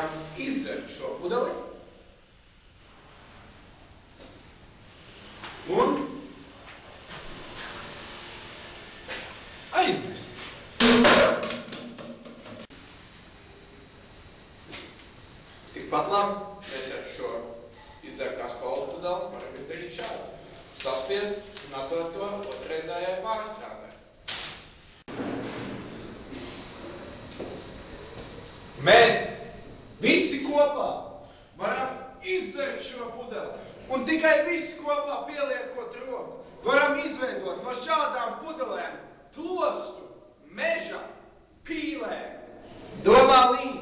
varam izdzert šo pudeli un aizmest. Tikpat labi mēs ar šo izdzertās kolas pudeli varam izdarīt šādu. Saspiest un atdot to otrreizējai pārstrādē. Mēs visi kopā varam izdzert šo pudeli un tikai visi kopā pieliekot roku varam izveidot no šādām pudelēm plostu, meža, pīlēm. Domā līdzi!